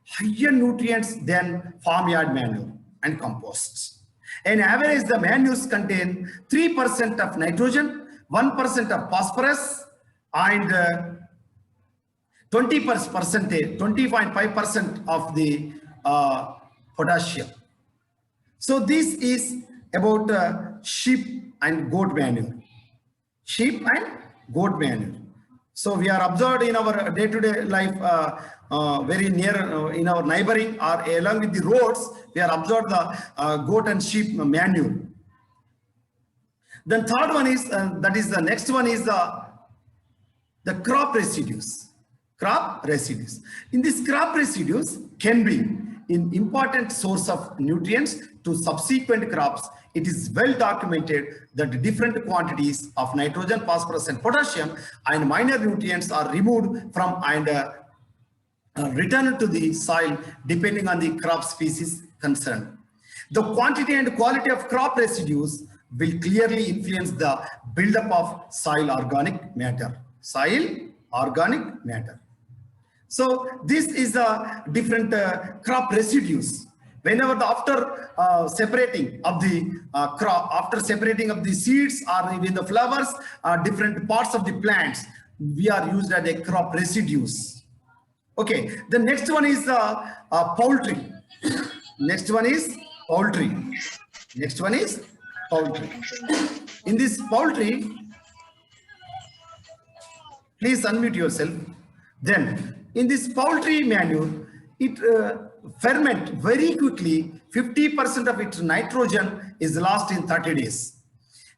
higher nutrients than farmyard manure and composts. On average, the manures contain 3% of nitrogen, 1% of phosphorus, and 20.5% of the potassium. So this is about sheep and goat manure. Sheep and goat manure. So we are observed in our day-to-day life, very near in our neighboring or along with the roads, we are observed the goat and sheep manure. Then third one is, that is the next one is the crop residues. Crop residues. In these crop residues can be an important source of nutrients to subsequent crops. It is well documented that different quantities of nitrogen, phosphorus, and potassium and minor nutrients are removed from and returned to the soil depending on the crop species concerned. The quantity and quality of crop residues will clearly influence the buildup of soil organic matter. Soil organic matter. So this is the different crop residues. Whenever after separating of the crop, after separating of the seeds or even the flowers, different parts of the plants, we are used as a crop residues. Okay, the next one is poultry. Next one is poultry. Next one is poultry. In this poultry, please unmute yourself. Then in this poultry manure, it ferment very quickly. 50% of its nitrogen is lost in 30 days.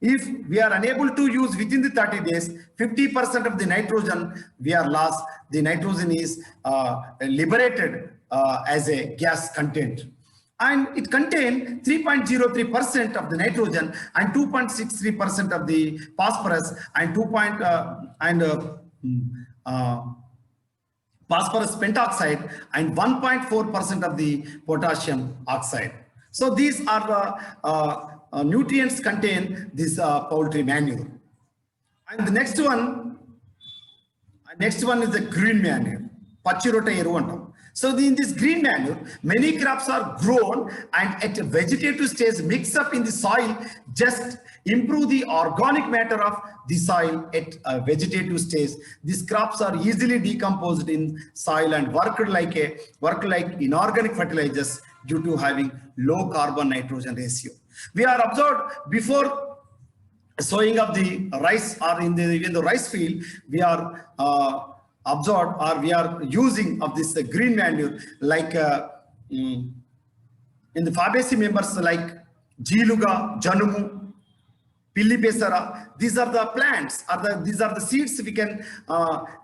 If we are unable to use within the 30 days, 50% of the nitrogen we are lost. The nitrogen is liberated as a gas content. And it contains 3.03% of the nitrogen and 2.63% of the phosphorus and phosphorus pentoxide and 1.4% of the potassium oxide. So these are the nutrients contain this poultry manure. And the next one is the green manure. Pachirota eruvu antam. So in this green manure, many crops are grown and at a vegetative stage mix up in the soil, just improve the organic matter of the soil at a vegetative stage. These crops are easily decomposed in soil and work like inorganic fertilizers due to having low carbon nitrogen ratio. We are observed before sowing of the rice or in the rice field, we are absorbed or we are using of this green manure like in the Fabaceae members like Jeeluga, Janumu, Pilli Pesara. These are the plants, these are the seeds we can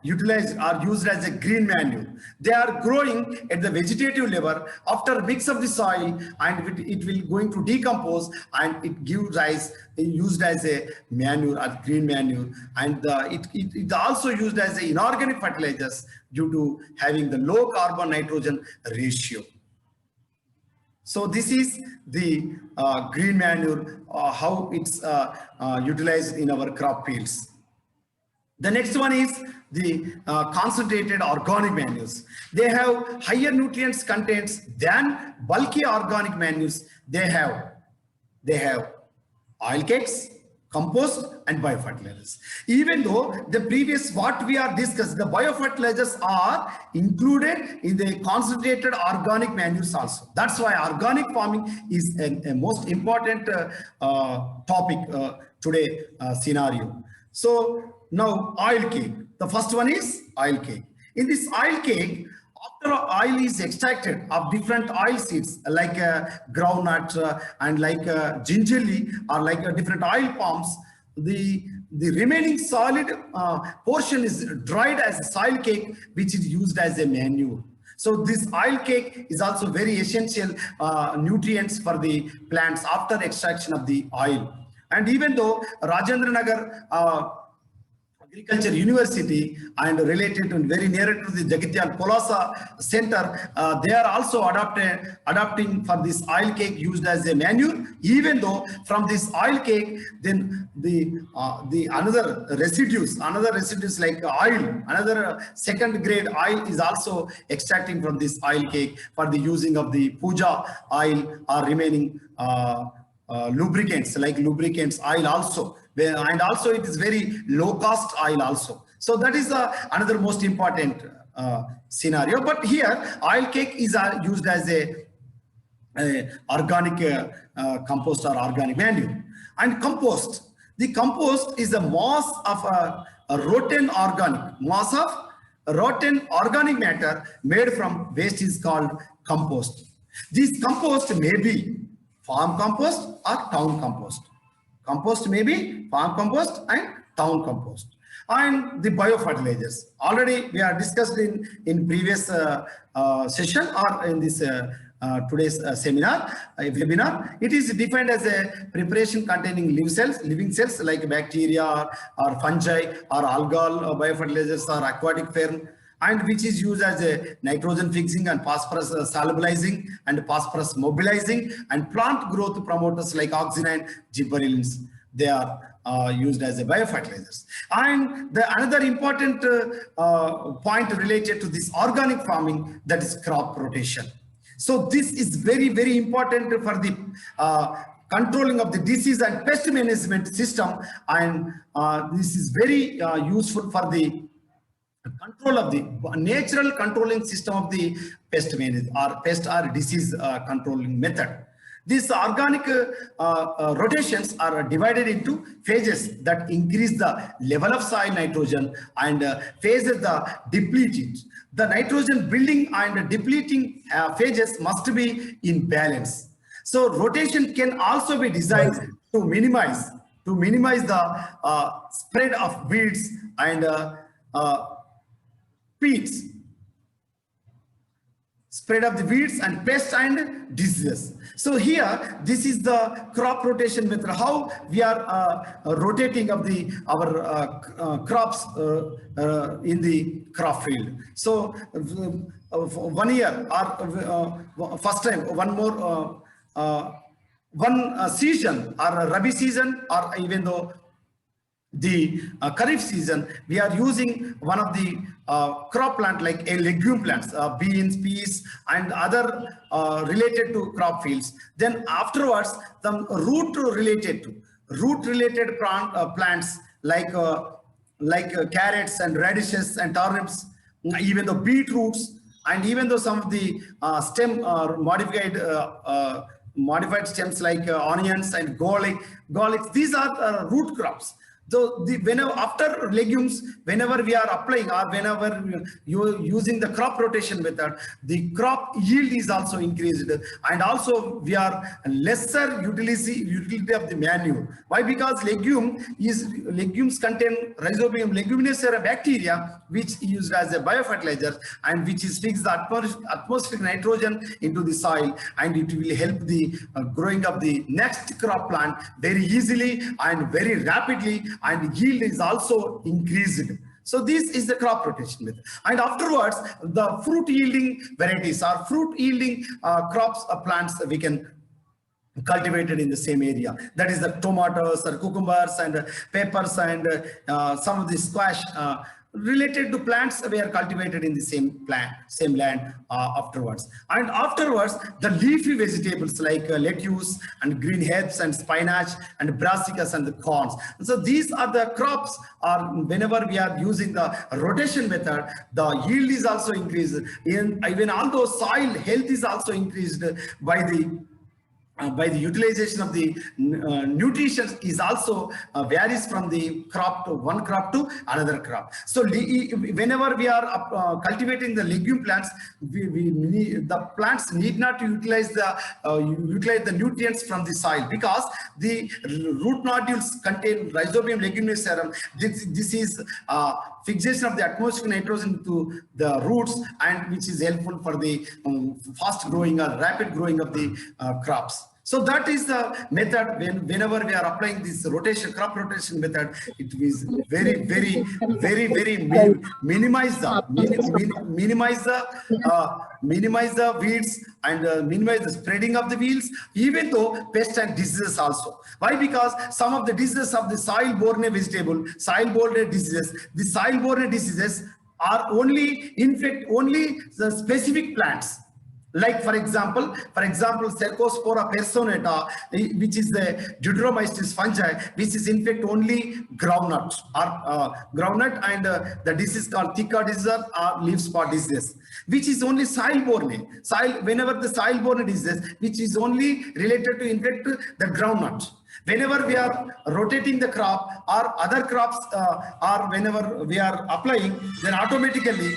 utilize or used as a green manure. They are growing at the vegetative level after mix of the soil, and it will going to decompose and it gives rise used as a manure or green manure, and it also used as a inorganic fertilizers due to having the low carbon nitrogen ratio. So this is the green manure, how it's utilized in our crop fields. The next one is the concentrated organic manures. They have higher nutrients contents than bulky organic manures. They have oil cakes, compost, and biofertilizers. Even though the previous what we are discussed, the biofertilizers are included in the concentrated organic manures also. That's why organic farming is a most important topic today scenario. So now oil cake. The first one is oil cake. In this oil cake, after oil is extracted of different oil seeds like groundnut and like gingerly or like different oil palms, the remaining solid portion is dried as a soil cake, which is used as a manure. So this oil cake is also very essential nutrients for the plants after extraction of the oil. And even though Rajendra Nagar Agriculture University and related to very near to the Jagitial Polasa Center, they are also adopting for this oil cake used as a manure. Even though from this oil cake, then the another residues like oil, another second grade oil is also extracting from this oil cake for the using of the puja oil or remaining lubricants like lubricants oil also. And also it is very low cost oil also. So that is another most important scenario. But here oil cake is used as a organic compost or organic manure. And compost, the compost is a mass of a rotten organic matter made from waste is called compost. This compost may be farm compost or town compost. Compost may be farm compost and town compost. And the biofertilizers. Already we are discussed in previous session or in this today's webinar. It is defined as a preparation containing living cells like bacteria or fungi or algal biofertilizers or aquatic firm, and which is used as a nitrogen fixing and phosphorus solubilizing and phosphorus mobilizing and plant growth promoters like auxin and gibberellins. They are used as a biofertilizers. And the another important point related to this organic farming, that is crop rotation. So this is very, very important for the controlling of the disease and pest management system, and this is very useful for the control of the natural controlling system of the pest management or pest or disease controlling method. These organic rotations are divided into phases that increase the level of soil nitrogen and phases that deplete it. The nitrogen building and depleting phases must be in balance. So rotation can also be designed to minimize the spread of weeds and pests, spread of the weeds and pests and diseases. So here, this is the crop rotation method, how we are rotating of our crops in the crop field. So 1 year or first time, one season or a Rabi season, or even though the Kharif season, we are using one of the crop plant like a legume plants, beans, peas, and other related to crop fields. Then afterwards, the root related plants like carrots and radishes and turnips, even the beetroots, and even though some of the stem modified stems like onions and garlic, these are root crops. So whenever after legumes, whenever we are applying or whenever you are using the crop rotation method, the crop yield is also increased, and also we are lesser utility of the manure. Why? Because legumes contain Rhizobium leguminosum bacteria, which is used as a biofertilizer and which is fixed the atmospheric nitrogen into the soil, and it will help the growing of the next crop plant very easily and very rapidly, and yield is also increased. So this is the crop rotation method. And afterwards, the fruit yielding varieties or fruit yielding crops or plants we can cultivated in the same area. That is the tomatoes or cucumbers and peppers and some of the squash related to plants we are cultivated in the same land afterwards. And afterwards, the leafy vegetables like lettuce and green herbs and spinach and brassicas and the corns. And so these are the crops, whenever we are using the rotation method, the yield is also increased. Even although soil health is also increased by the utilization of the nutrition is also varies from the crop to one crop to another crop. So whenever we are cultivating the legume plants, the plants need not to utilize the nutrients from the soil, because the root nodules contain Rhizobium leguminosum. This is fixation of the atmospheric nitrogen to the roots, and which is helpful for the fast growing or rapid growing of the crops. So that is the method. Whenever we are applying this rotation, crop rotation method, it is very minimize the weeds and minimize the spreading of the weeds, even though pests and diseases also. Why? Because some of the diseases of the soil-borne vegetable, soil-borne diseases, the soil-borne diseases are only infect only the specific plants. Like for example, Cercospora personata, which is the Deuteromycetes fungi, which is infect only groundnut and the disease called Thika disease or leaf spot disease, which is only soil-borne. Whenever the soil-borne disease, which is only related to infect the groundnut. Whenever we are rotating the crop or other crops, or whenever we are applying, then automatically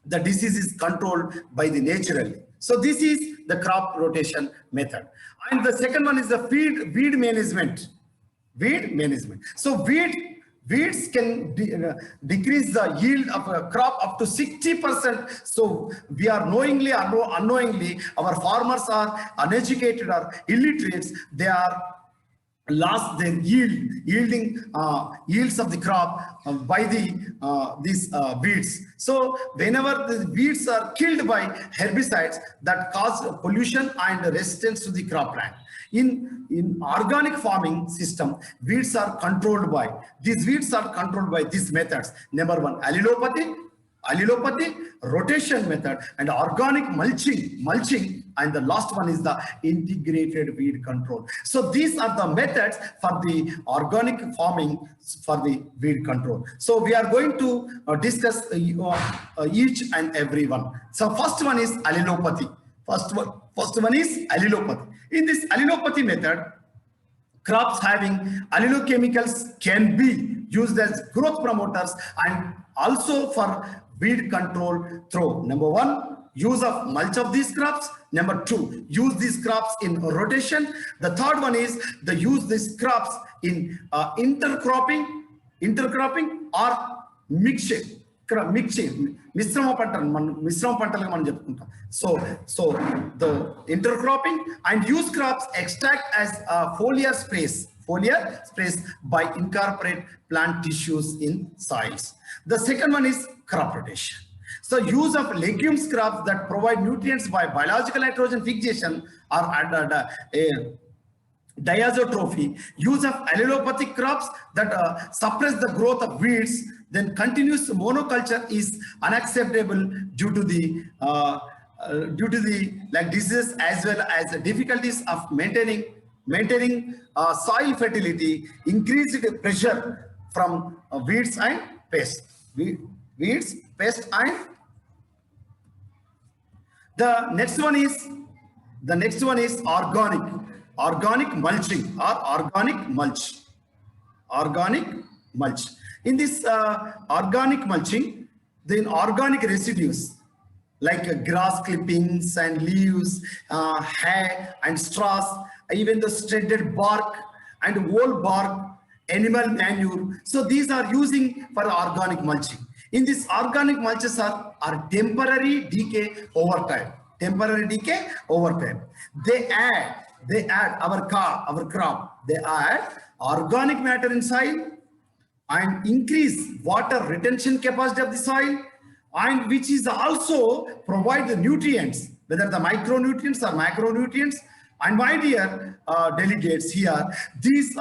the disease is controlled by the naturally. So this is the crop rotation method. And the second one is the weed management. Weed management. So weeds can decrease the yield of a crop up to 60%. So we are knowingly or unknowingly, our farmers are uneducated or illiterates. They are lost their yields of the crop by these weeds. So whenever the weeds are killed by herbicides that cause pollution and resistance to the crop plant. In organic farming system, weeds are controlled by these methods. Number one, allelopathy, rotation method, and organic mulching, and the last one is the integrated weed control. So these are the methods for the organic farming for the weed control. So we are going to discuss each and every one. So first one is allelopathy. First one is allelopathy. In this allelopathy method, crops having allelochemicals can be used as growth promoters and also for weed control through number one, use of mulch of these crops. Number two, use these crops in rotation. The third one is the use these crops in intercropping or mixing. మిశ్రమ పంటలుగా మనం చెప్పుకుంటాం. So the intercropping and use crops extract as foliar sprays by incorporate plant tissues in soils. The second one is crop rotation. So use of legumes crops that provide nutrients by biological nitrogen fixation or diazotrophy. Use of allelopathic crops that suppress the growth of weeds. Then continuous monoculture is unacceptable due to the like diseases as well as the difficulties of maintaining soil fertility, increased pressure from weeds and pests. Weeds, pests, and the next one is organic mulching or organic mulch. In this organic mulching, then organic residues like grass clippings and leaves, hay and straws, even the shredded bark and whole bark, animal manure. So these are using for organic mulching. In this organic mulches are temporary decay over time. They add our crop. They add organic matter in soil and increase water retention capacity of the soil, and which is also provide the nutrients, whether the micronutrients or macronutrients. And my dear delegates here, this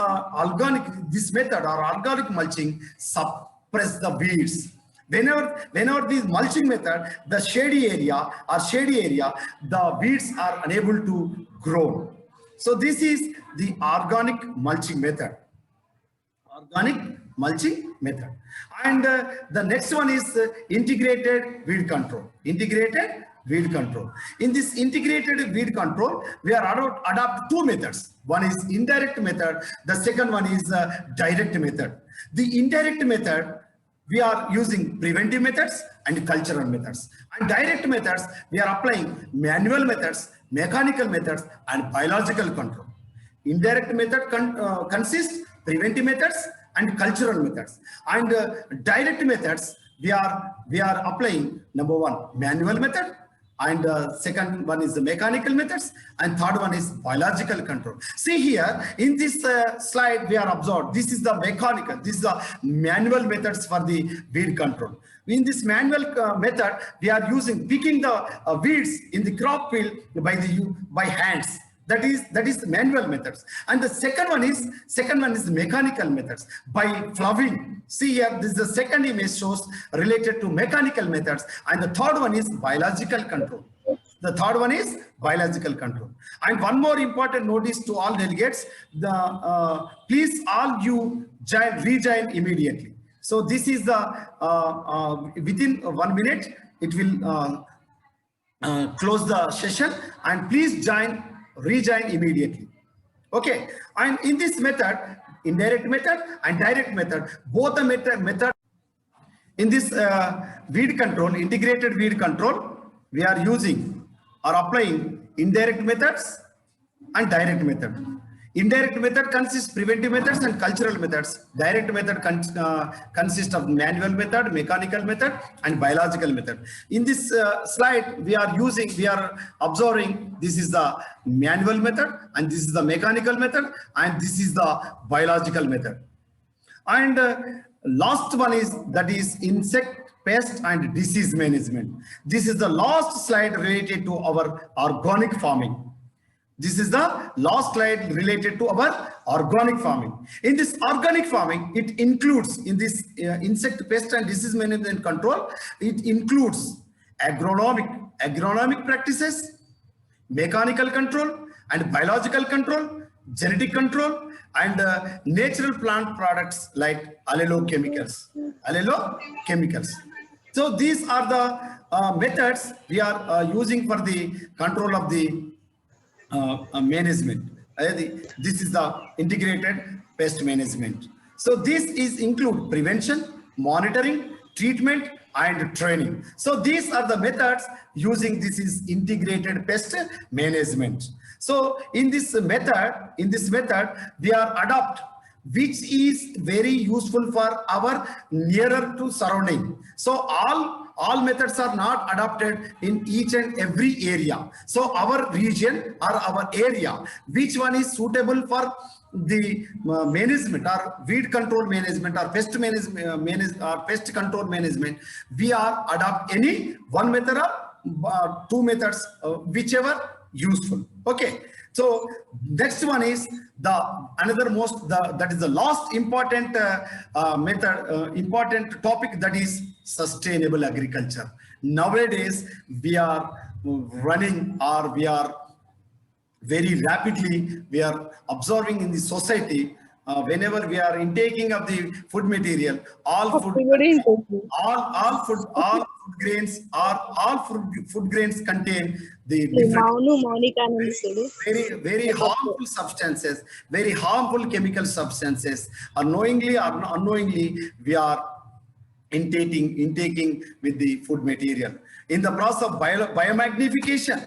method or organic mulching suppress the weeds. Whenever this mulching method, the shady area, the weeds are unable to grow. So this is the organic mulching method. And the next one is integrated weed control. In this integrated weed control, we are adopt two methods. One is indirect method. The second one is direct method. The indirect method, we are using preventive methods and cultural methods. And direct methods, we are applying manual methods, mechanical methods, and biological control. Indirect method consists preventive methods and cultural methods. And direct methods, we are applying number one, manual method, and second one is the mechanical methods, and third one is biological control. See here in this slide we are observed, this is the mechanical, this is the manual methods for the weed control. In this manual method we are using picking the weeds in the crop field by hands. That is manual methods. And the second one is the mechanical methods by ploughing. See here, this is the second image shows related to mechanical methods, and the third one is biological control. The third one is biological control. And one more important notice to all delegates: please all you rejoin immediately. So this is the within 1 minute it will close the session, and please rejoin immediately. Okay, and in this method, indirect method and direct method, both the method in this weed control, integrated weed control, we are using or applying indirect methods and direct method. Indirect method consists preventive methods and cultural methods. Direct method consists of manual method, mechanical method, and biological method. In this slide, we are observing this is the manual method, and this is the mechanical method, and this is the biological method. And last one is insect, pest, and disease management. This is the last slide related to our organic farming. This is the last slide related to our organic farming. In this organic farming, it includes, in this insect, pest, and disease management control, it includes agronomic practices, mechanical control, and biological control, genetic control, and natural plant products like allenopachemicals. So these are the methods we are using for the control of the management. This is the integrated pest management. So this include prevention, monitoring, treatment, and training. So these are the methods using this is integrated pest management. So in this method we are adopt which is very useful for our nearer to surrounding. So all methods are not adopted in each and every area. So our region or our area, which one is suitable for the management or weed control management or pest pest control management, we are adopt any one method or two methods, whichever useful. Okay. So next one is that is the last important important topic, that is sustainable agriculture. Nowadays we are running, or we are very rapidly we are observing in the society, whenever we are intaking of the food material, all food grains contain the very harmful substances, very harmful chemical substances. Unknowingly or unknowingly, we are intaking with the food material. In the process of biomagnification,